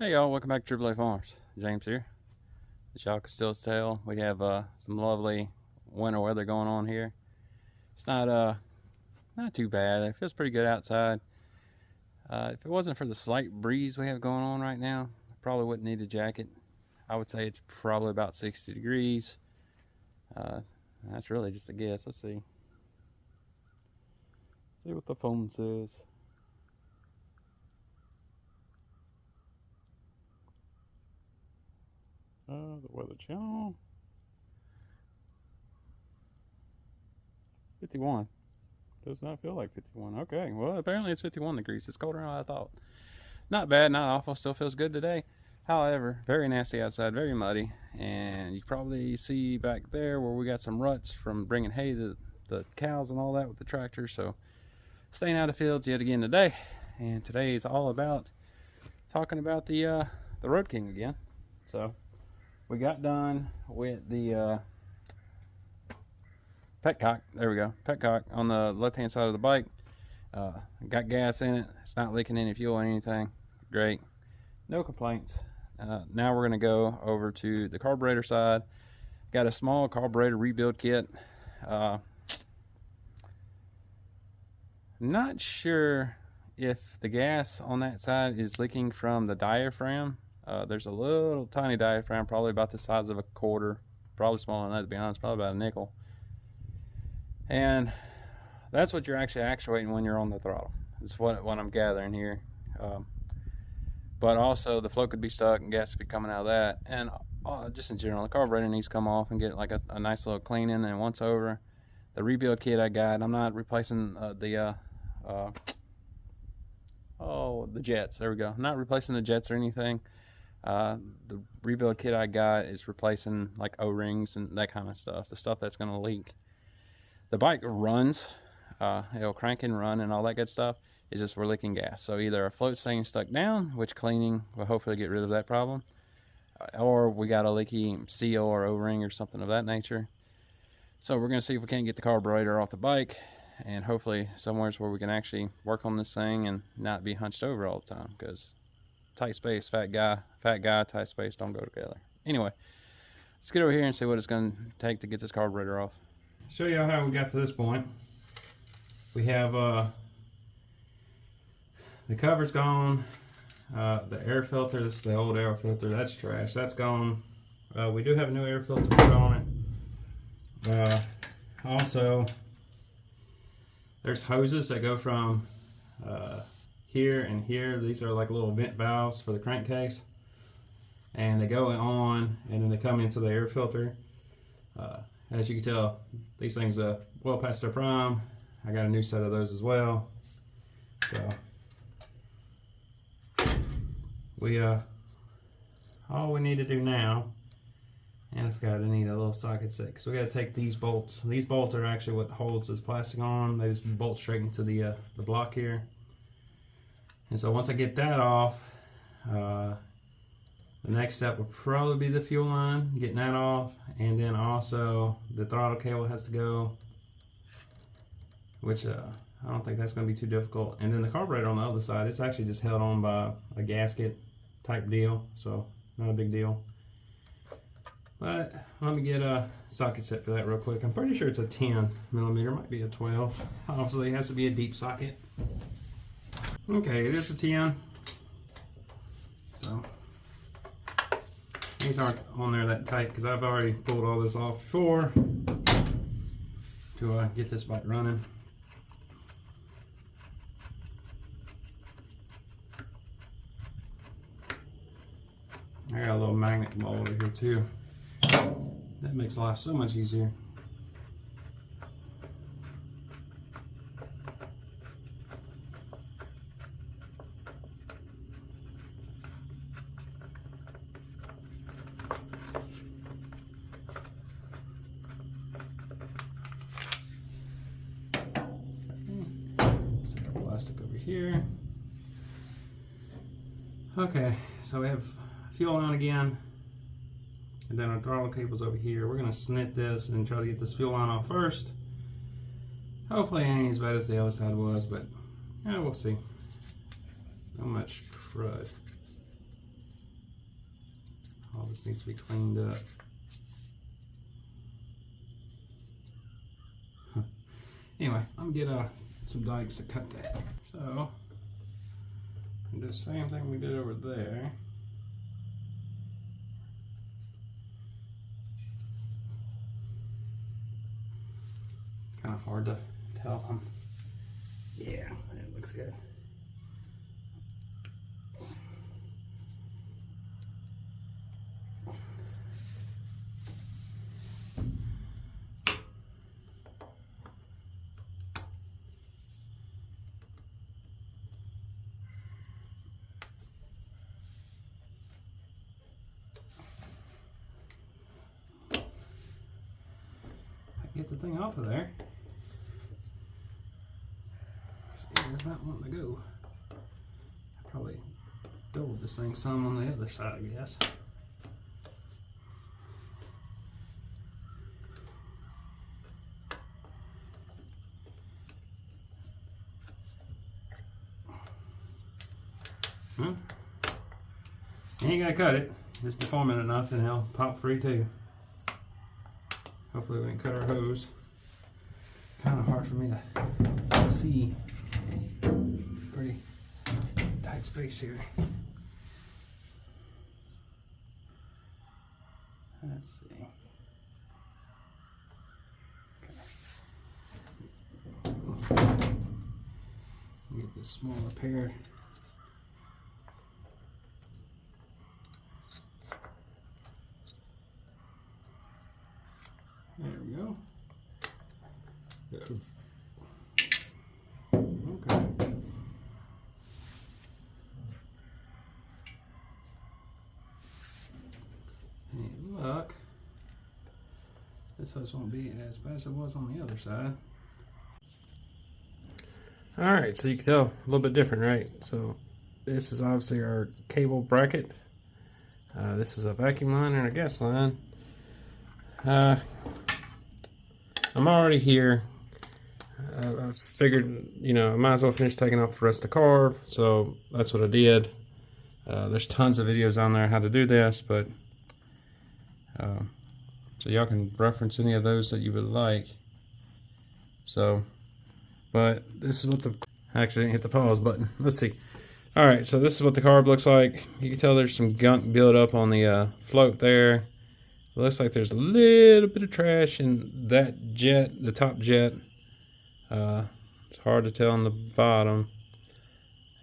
Hey y'all, welcome back to AAA Farms. James here. As y'all can still tell, we have some lovely winter weather going on here. It's not too bad. It feels pretty good outside. If it wasn't for the slight breeze we have going on right now, I probably wouldn't need a jacket. I would say it's probably about 60 degrees. That's really just a guess. Let's see. See what the phone says. The Weather Channel. 51. Does not feel like 51. Okay, well, apparently it's 51 degrees. It's colder than I thought. Not bad, not awful. Still feels good today. However, very nasty outside, very muddy. And you probably see back there where we got some ruts from bringing hay to the cows and all that with the tractor. So, staying out of fields yet again today. And today is all about talking about the Road King again. So, we got done with the petcock. There we go, petcock on the left hand side of the bike. Got gas in it. It's not leaking any fuel or anything. Great, no complaints. Now we're gonna go over to the carburetor side. Got a small carburetor rebuild kit. Not sure if the gas on that side is leaking from the diaphragm. There's a little tiny diaphragm, probably about the size of a quarter, probably smaller than that to be honest, probably about a nickel. And that's what you're actually actuating when you're on the throttle. Is what I'm gathering here. But also the flow could be stuck and gas could be coming out of that. And just in general, the carburetor needs to come off and get like a nice little cleaning. And once over, the rebuild kit I got, I'm not replacing the jets. There we go. I'm not replacing the jets or anything. The rebuild kit I got is replacing like O-rings and that kind of stuff, the stuff that's going to leak. The bike runs, it'll crank and run and all that good stuff. It's just we're leaking gas. So either a float staying stuck down, which cleaning will hopefully get rid of that problem, or we got a leaky seal or O-ring or something of that nature. So we're going to see if we can't get the carburetor off the bike, and hopefully somewhere's where we can actually work on this thing and not be hunched over all the time, because tight space, fat guy, tight space don't go together. Anyway, let's get over here and see what it's going to take to get this carburetor off. Show you how we got to this point. We have the cover's gone, the air filter, this is the old air filter, that's trash, that's gone. We do have a new air filter put on it. Also, there's hoses that go from here and here. These are like little vent valves for the crankcase, and they go on and then they come into the air filter. As you can tell, these things are well past their prime. I got a new set of those as well. So we all we need to do now, and I forgot I need a little socket set, because we got to take these bolts. These bolts are actually what holds this plastic on. They just bolt straight into the block here. And so once I get that off, the next step will probably be the fuel line, getting that off, and then also the throttle cable has to go, which I don't think that's going to be too difficult. And then the carburetor on the other side, it's actually just held on by a gasket type deal, so not a big deal. But let me get a socket set for that real quick. I'm pretty sure it's a 10 millimeter, might be a 12. Obviously it has to be a deep socket. Okay, it is a 10. So these aren't on there that tight because I've already pulled all this off before to get this bike running. I got a little magnet ball over here too. That makes life so much easier. Set our plastic over here. Okay, so we have fuel on again, and then our throttle cable's over here. We're gonna snip this and try to get this fuel line off first. Hopefully it ain't as bad as the other side was, but yeah, we'll see. So much crud. this needs to be cleaned up. Anyway, I'm gonna get some dikes to cut that. So, do the same thing we did over there. Kind of hard to tell. Yeah, it looks good. Get the thing off of there. Does not want to go. I probably doubled this thing some on the other side, I guess. You ain't gotta cut it. Just deform it enough and it'll pop free too. Hopefully we can cut our hose. Kind of hard for me to see. Pretty tight space here. Let's see. Okay. Get this smaller pair. There we go. Okay. Hey, look. This hose won't be as bad as it was on the other side. Alright, so you can tell a little bit different, right? So this is obviously our cable bracket. This is a vacuum line and a gas line. I'm already here. I figured, you know, I might as well finish taking off the rest of the carb, so that's what I did. There's tons of videos on there how to do this, but so y'all can reference any of those that you would like. So, but this is what the, I actually didn't hit the pause button. Let's see. All right, so this is what the carb looks like. You can tell there's some gunk built up on the float there. It looks like there's a little bit of trash in that jet, the top jet. It's hard to tell on the bottom.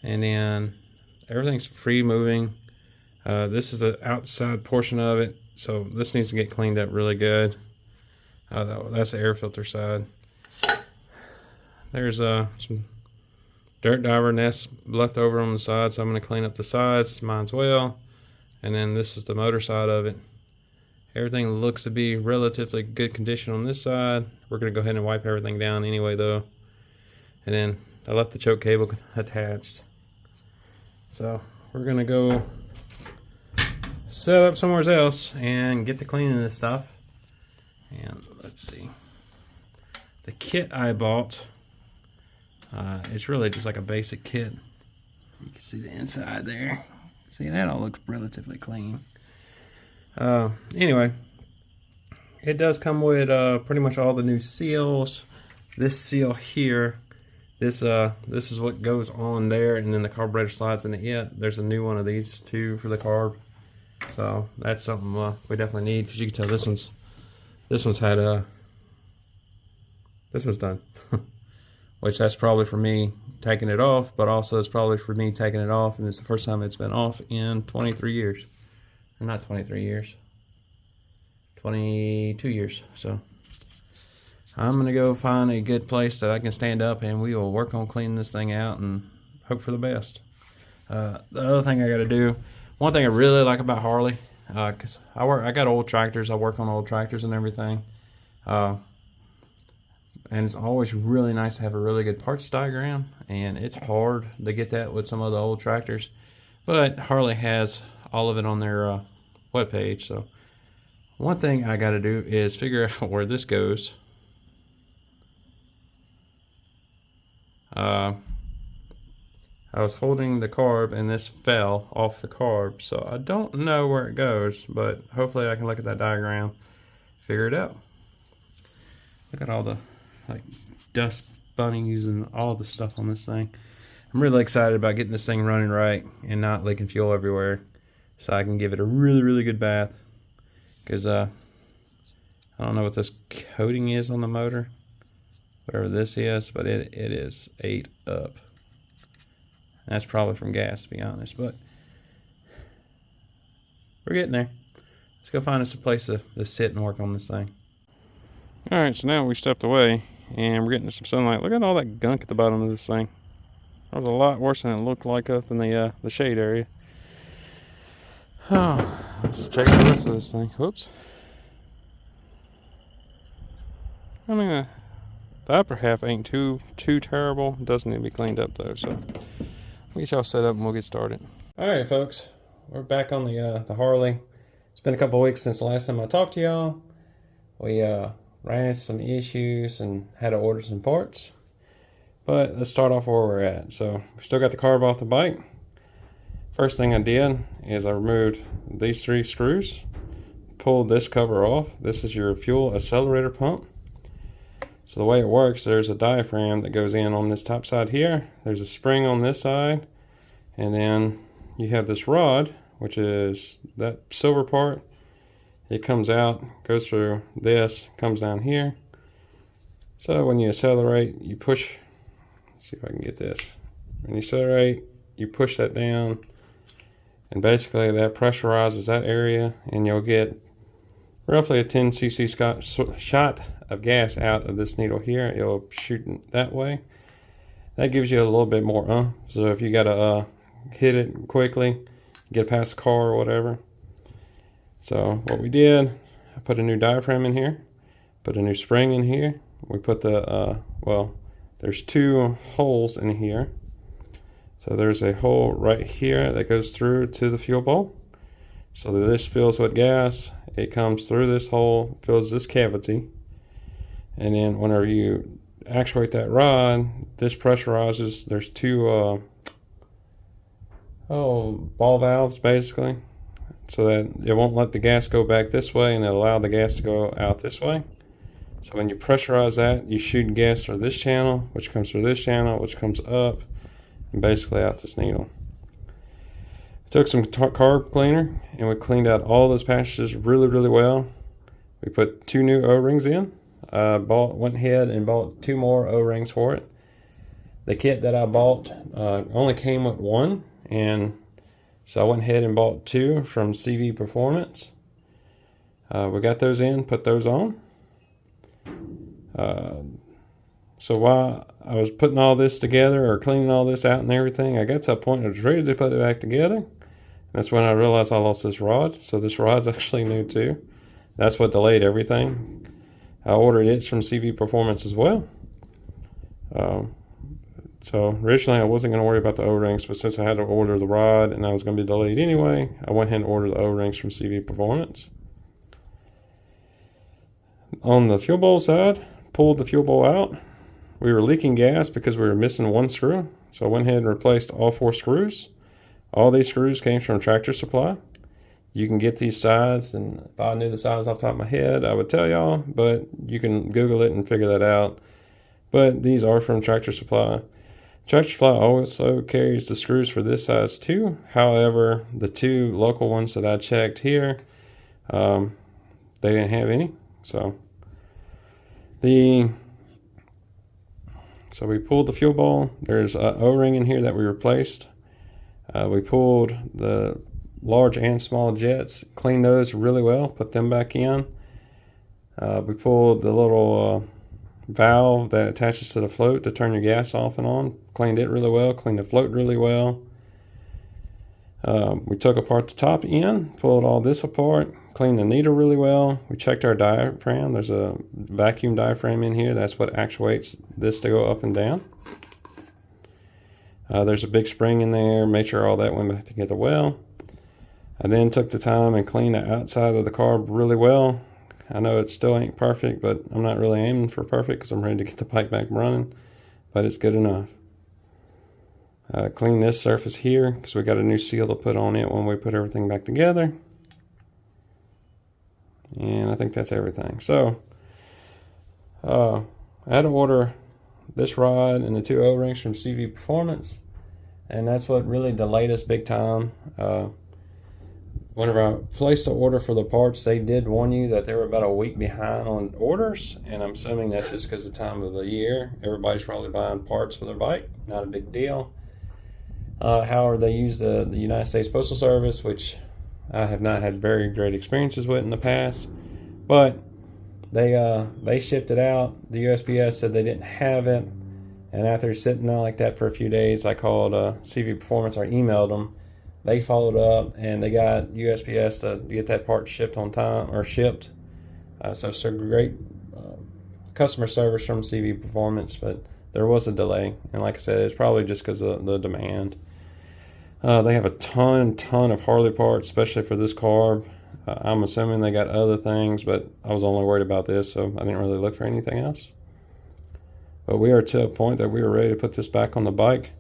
And then everything's free moving. This is the outside portion of it, so this needs to get cleaned up really good. That's the air filter side. There's some dirt diver nests left over on the side, so I'm going to clean up the sides, mine as well. And then this is the motor side of it. Everything looks to be relatively good condition on this side. We're going to go ahead and wipe everything down anyway though. And then I left the choke cable attached. So we're going to go set up somewhere else and get to cleaning this stuff. And let's see. The kit I bought, it's really just like a basic kit. You can see the inside there. See, that all looks relatively clean. Anyway, it does come with pretty much all the new seals. This seal here, this is what goes on there, and then the carburetor slides into it. There's a new one of these too for the carb, so that's something we definitely need, because you can tell this one's done. Which that's probably for me taking it off, but also it's probably for me taking it off, and it's the first time it's been off in 23 years. Not 23 years, 22 years. So I'm gonna go find a good place that I can stand up, and we will work on cleaning this thing out and hope for the best. The other thing I gotta do, one thing I really like about Harley, cause I got old tractors, I work on old tractors and everything, and it's always really nice to have a really good parts diagram, and it's hard to get that with some of the old tractors, but Harley has all of it on their webpage. So one thing I got to do is figure out where this goes. I was holding the carb and this fell off the carb, so I don't know where it goes, but hopefully I can look at that diagram, figure it out. Look at all the like dust bunnies and all the stuff on this thing. I'm really excited about getting this thing running right and not leaking fuel everywhere, so I can give it a really good bath. Because I don't know what this coating is on the motor, whatever this is, but it is ate up. And that's probably from gas, to be honest, but we're getting there. Let's go find us a place to sit and work on this thing. All right, so now we stepped away and we're getting some sunlight. Look at all that gunk at the bottom of this thing. That was a lot worse than it looked like up in the shade area. Oh, let's check the rest of this thing. Whoops. I mean, the upper half ain't too terrible. It does need to be cleaned up though, so we'll get y'all set up and we'll get started. All right, folks, we're back on the Harley. It's been a couple weeks since the last time I talked to y'all. We ran into some issues and had to order some parts. But let's start off where we're at. So we still got the carb off the bike. First thing I did is I removed these 3 screws, pulled this cover off. This is your fuel accelerator pump. So the way it works, there's a diaphragm that goes in on this top side here. There's a spring on this side, and then you have this rod, which is that silver part. It comes out, goes through this, comes down here. So when you accelerate, you push. Let's see if I can get this. When you accelerate, you push that down, and basically that pressurizes that area, and you'll get roughly a 10 cc shot of gas out of this needle here. It'll shoot that way. That gives you a little bit more so if you gotta hit it quickly, get past the car or whatever. So what we did, I put a new diaphragm in here, put a new spring in here. We put the well, there's 2 holes in here. So there's a hole right here that goes through to the fuel bowl. So that this fills with gas, it comes through this hole, fills this cavity, and then whenever you actuate that rod, this pressurizes. There's 2 ball valves basically, so that it won't let the gas go back this way and it'll allow the gas to go out this way. So when you pressurize that, you shoot gas through this channel, which comes through this channel, which comes up and basically out this needle. Took some carb cleaner and we cleaned out all those patches really well. We put 2 new O-rings in. Went ahead and bought 2 more O-rings for it. The kit that I bought only came with 1, and so I went ahead and bought 2 from CV Performance. We got those in, put those on. So while I was putting all this together or cleaning all this out and everything, I got to a point I was ready to put it back together. That's when I realized I lost this rod. So this rod's actually new too. That's what delayed everything. I ordered it from CV Performance as well. So originally I wasn't going to worry about the O-rings, but since I had to order the rod and I was going to be delayed anyway, I went ahead and ordered the O-rings from CV Performance. On the fuel bowl side, pulled the fuel bowl out. We were leaking gas because we were missing 1 screw. So I went ahead and replaced all 4 screws. All these screws came from Tractor Supply. You can get these sides, and if I knew the size off the top of my head, I would tell y'all, but you can Google it and figure that out. But these are from Tractor Supply. Tractor Supply also carries the screws for this size too. However, the 2 local ones that I checked here, they didn't have any. So we pulled the fuel bowl. There's an O-ring in here that we replaced. We pulled the large and small jets, cleaned those really well, put them back in. We pulled the little valve that attaches to the float to turn your gas off and on, cleaned it really well, cleaned the float really well. We took apart the top end, pulled all this apart, cleaned the needle really well. We checked our diaphragm. There's a vacuum diaphragm in here. That's what actuates this to go up and down. There's a big spring in there. Made sure all that went back together well. I then took the time and cleaned the outside of the carb really well. I know it still ain't perfect, but I'm not really aiming for perfect because I'm ready to get the bike back running, but it's good enough. Clean this surface here because we got a new seal to put on it when we put everything back together. And I think that's everything. So I had to order this rod and the 2 O-rings from CV Performance, and that's what really delayed us big time. Whenever I placed the order for the parts, they did warn you that they were about a week behind on orders, and I'm assuming that's just because of the time of the year. Everybody's probably buying parts for their bike, not a big deal. However, they use the United States Postal Service, which I have not had very great experiences with in the past, but they shipped it out. The USPS said they didn't have it, and after sitting there like that for a few days, I called CV Performance or emailed them. They followed up, and they got USPS to get that part shipped on time, or shipped. So great customer service from CV Performance, but there was a delay, and like I said, it's probably just because of the demand. They have a ton of Harley parts, especially for this carb. I'm assuming they got other things, but I was only worried about this, so I didn't really look for anything else. But we are to a point that we are ready to put this back on the bike,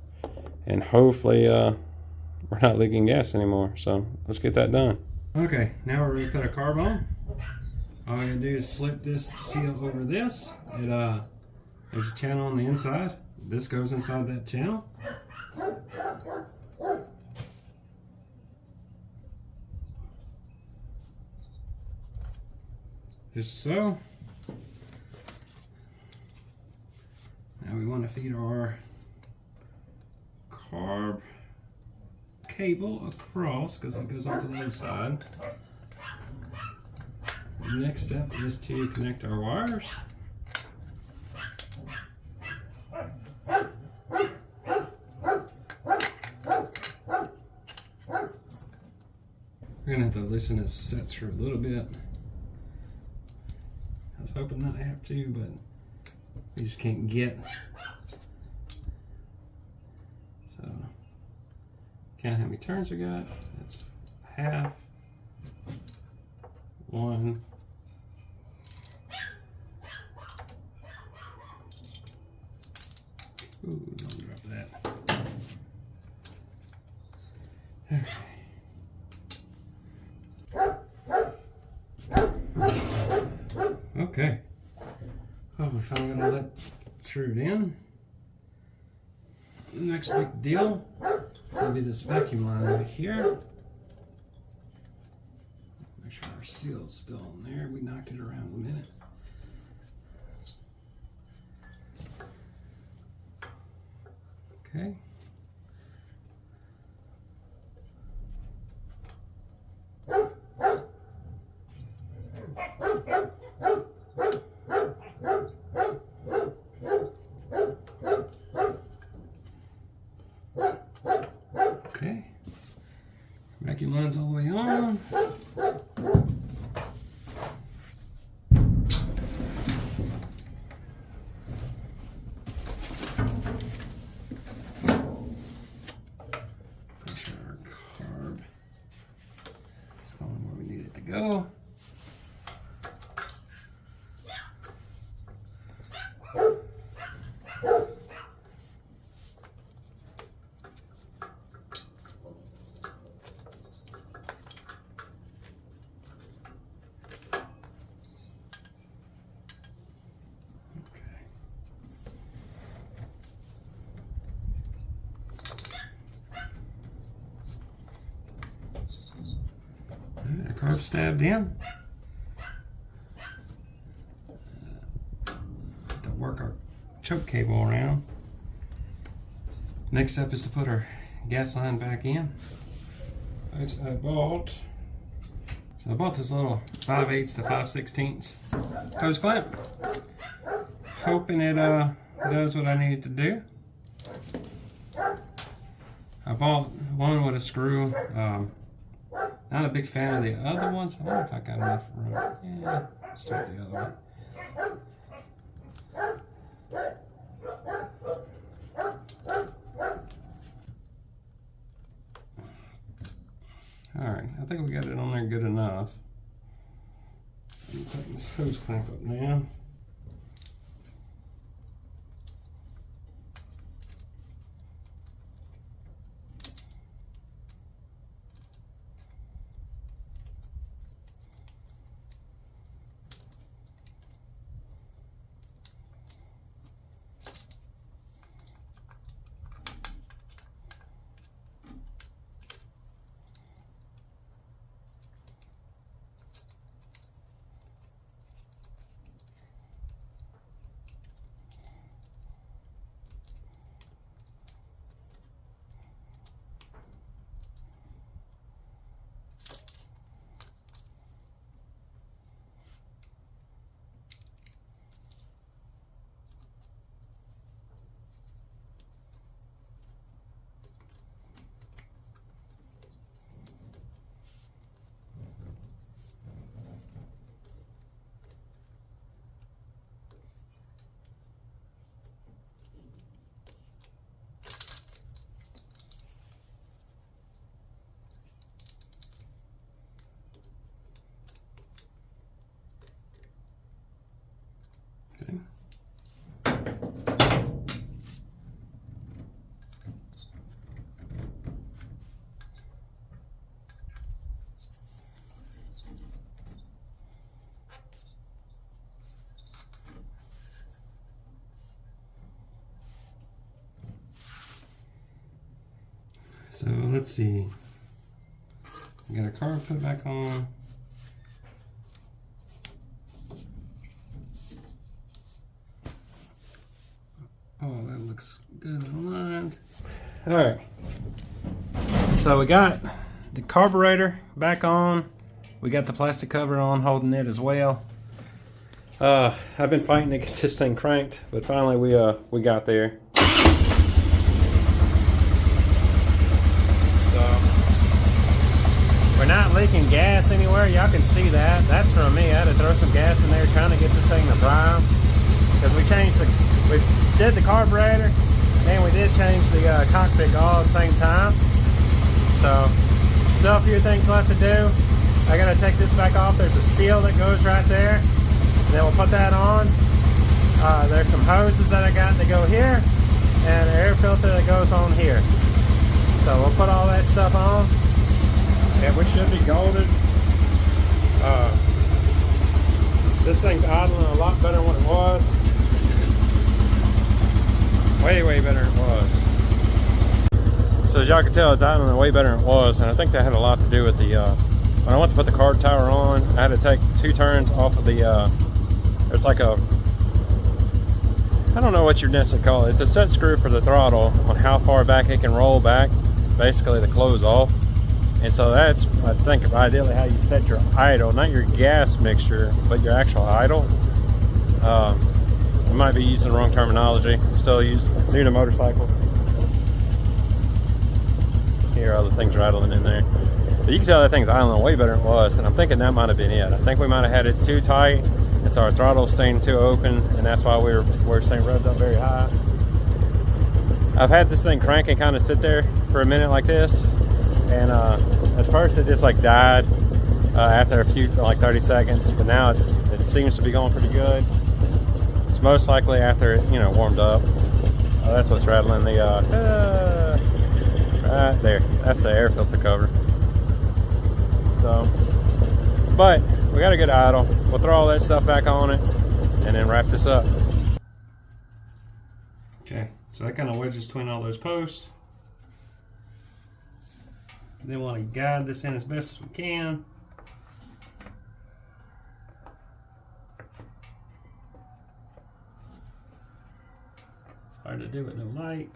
and hopefully we're not leaking gas anymore. So let's get that done. Okay, now we're ready to put a carb on. All I gotta do is slip this seal over this. There's a channel on the inside. This goes inside that channel. Just so. Now we want to feed our carb cable across because it goes onto the inside. The next step is to connect our wires. We're gonna have to loosen this set through a little bit. I was hoping not to have to, but we just can't get. So, count how many turns we got. That's half. 1. Ooh, don't drop that. Okay. Oh, we finally got all that screwed in. The next big deal is going to be this vacuum line right here. Make sure our seal's still on there. We knocked it around a minute. Okay. Okay. Vacuum line's all the way on. Make sure our carb is going where we need it to go. Our carb stabbed in. To work our choke cable around. Next step is to put our gas line back in, which I bought. So I bought this little 5/8 to 5/16 hose clamp, hoping it does what I need it to do. I bought one with a screw. Not a big fan of the other ones. I don't know if I got enough room. Yeah, let's start the other one. Alright, I think we got it on there good enough. So I'm taking this hose clamp up now. Okay. So let's see. We got a carb put back on. Oh, that looks good aligned. All right. So we got the carburetor back on. We got the plastic cover on, holding it as well. I've been fighting to get this thing cranked, but finally we got there. We're not leaking gas anywhere. Y'all can see that. That's from me. I had to throw some gas in there trying to get this thing to prime. Because we did the carburetor and we did change the cockpit all at the same time. So, still a few things left to do. I gotta take this back off. There's a seal that goes right there. And then we'll put that on. There's some hoses that I got to go here. And an air filter that goes on here. So we'll put all that stuff on. Yeah, we should be golden. This thing's idling a lot better than what it was. Way better than it was. So as y'all can tell, it's idling way better than it was, and I think that had a lot to do with the, when I went to put the card tower on, I had to take 2 turns off of the, there's like a, I don't know what you'd necessarily call it. It's a set screw for the throttle on how far back it can roll back, basically to close off. And so that's, I think, ideally how you set your idle, not your gas mixture, but your actual idle. I might be using the wrong terminology. Still new to motorcycle. Here, other things rattling in there. But you can tell that thing's idling way better than it was, and I'm thinking that might have been it. I think we might have had it too tight, and so our throttle was staying too open, and that's why we're staying revved up very high. I've had this thing crank and kind of sit there for a minute like this. And at first it just like died after a few, like 30 seconds, but now it seems to be going pretty good. It's most likely after it, warmed up. That's what's rattling the, right there. That's the air filter cover. So, but we got a good idle. We'll throw all that stuff back on it and then wrap this up. Okay, so that kind of wedges between all those posts. Then want to guide this in as best as we can. It's hard to do with no light.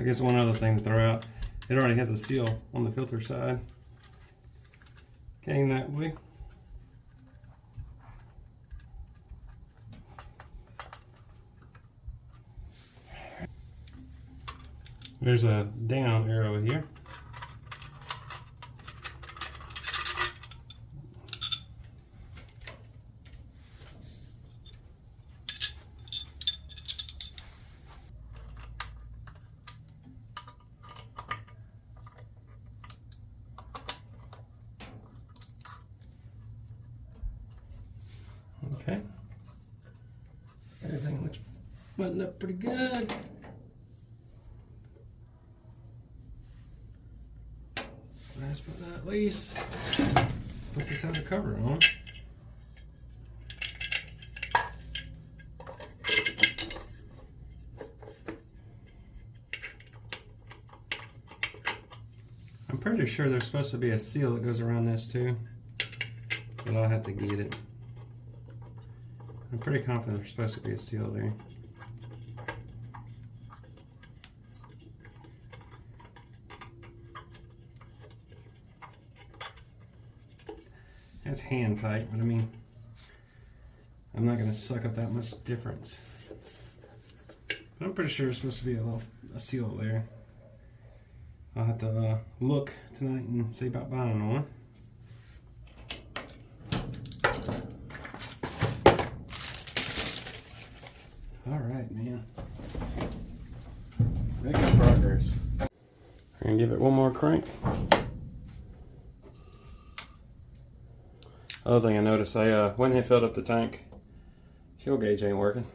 I guess one other thing to throw out, it already has a seal on the filter side. Came that way. There's a down arrow here. Okay. Everything looks buttoned up pretty good. Last but not least, put this outer cover on. I'm pretty sure there's supposed to be a seal that goes around this too, but I'll have to get it. I'm pretty confident there's supposed to be a seal there. That's hand tight, but I mean, I'm not going to suck up that much difference. But I'm pretty sure there's supposed to be a seal there. I'll have to look tonight and see about buying one. All right, man. Making progress. We're gonna give it one more crank. Other thing I noticed, I went and filled up the tank. Fuel gauge ain't working.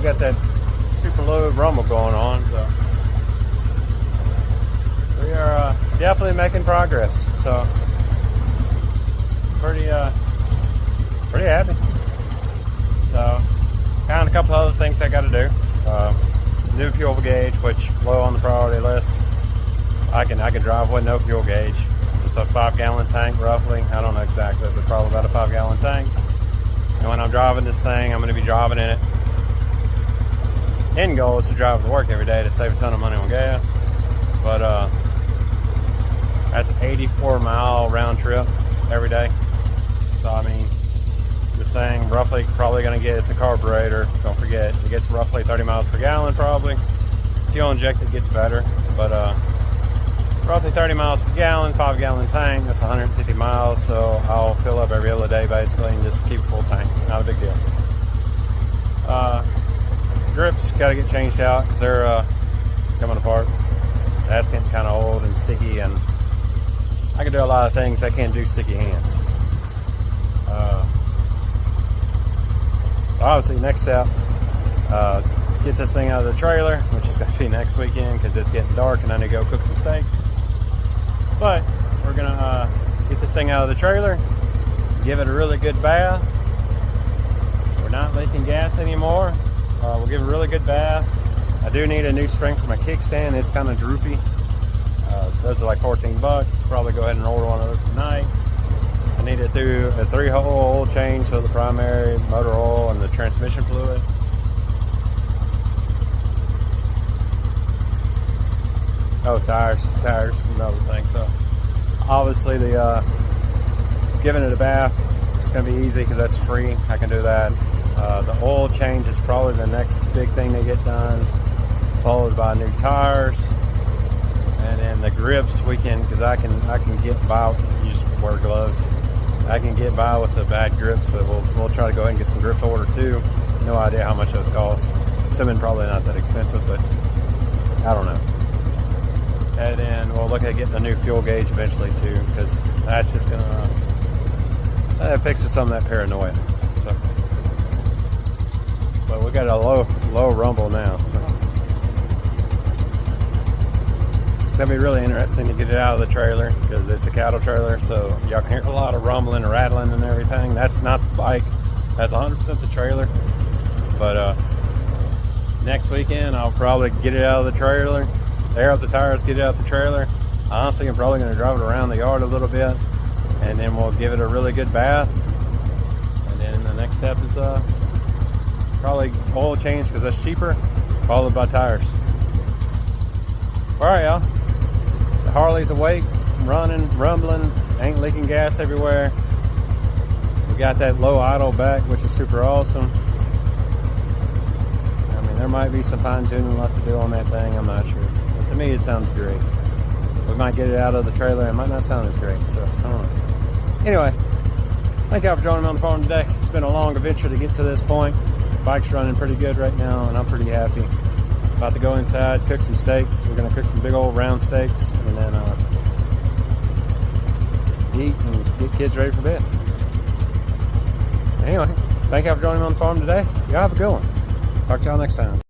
Got that super low rumble going on, so we are definitely making progress. So pretty happy. So kind of a couple other things I got to do. New fuel gauge, which low on the priority list. I can drive with no fuel gauge. It's a 5-gallon tank roughly. I don't know exactly, but probably about a 5-gallon tank. And when I'm driving this thing, I'm going to be driving in it. End goal is to drive to work every day to save a ton of money on gas, but that's an 84-mile round trip every day. So I mean, just saying, roughly probably going to get, it's a carburetor, don't forget, it gets roughly 30 miles per gallon probably. Fuel injected gets better, but roughly 30 miles per gallon, 5-gallon tank, that's 150 miles, so I'll fill up every other day basically and just keep a full tank, not a big deal. Grips got to get changed out because they're coming apart. That's getting kind of old and sticky, and I can do a lot of things I can't do sticky hands. Obviously, next step, get this thing out of the trailer, which is going to be next weekend because it's getting dark and I need to go cook some steaks. But we're going to get this thing out of the trailer, give it a really good bath. We're not leaking gas anymore. We'll give it a really good bath. I do need a new string for my kickstand. It's kind of droopy. Those are like 14 bucks. Probably go ahead and order one of those tonight. I need to do a 3-hole oil change for the primary, motor oil, and the transmission fluid. Oh, tires, another thing. So obviously the giving it a bath, it's gonna be easy because that's free. I can do that. The oil change is probably the next big thing to get done, followed by new tires, and then the grips we can, because I can get by. You just wear gloves. I can get by with the bad grips, but we'll try to go ahead and get some grips ordered too. No idea how much those cost. Assuming probably not that expensive, but I don't know. And then we'll look at getting a new fuel gauge eventually too, because that's just gonna that fixes some of that paranoia. So, but we got a low rumble now, so it's gonna be really interesting to get it out of the trailer because it's a cattle trailer, so y'all can hear a lot of rumbling and rattling and everything. That's not the bike, that's 100% the trailer. But next weekend I'll probably get it out of the trailer, air up the tires, get it out the trailer. Honestly, I'm probably gonna drive it around the yard a little bit, and then we'll give it a really good bath. And then the next step is probably oil change because that's cheaper, followed by tires. All right, y'all. The Harley's awake, running, rumbling, ain't leaking gas everywhere. We got that low idle back, which is super awesome. I mean, there might be some fine tuning left to do on that thing, I'm not sure. But to me, it sounds great. We might get it out of the trailer, it might not sound as great, so I don't know. Anyway, thank y'all for joining me on the farm today. It's been a long adventure to get to this point. The bike's running pretty good right now, and I'm pretty happy. About to go inside, cook some steaks. We're gonna cook some big old round steaks, and then eat and get kids ready for bed. Anyway, thank y'all for joining me on the farm today. Y'all have a good one. Talk to y'all next time.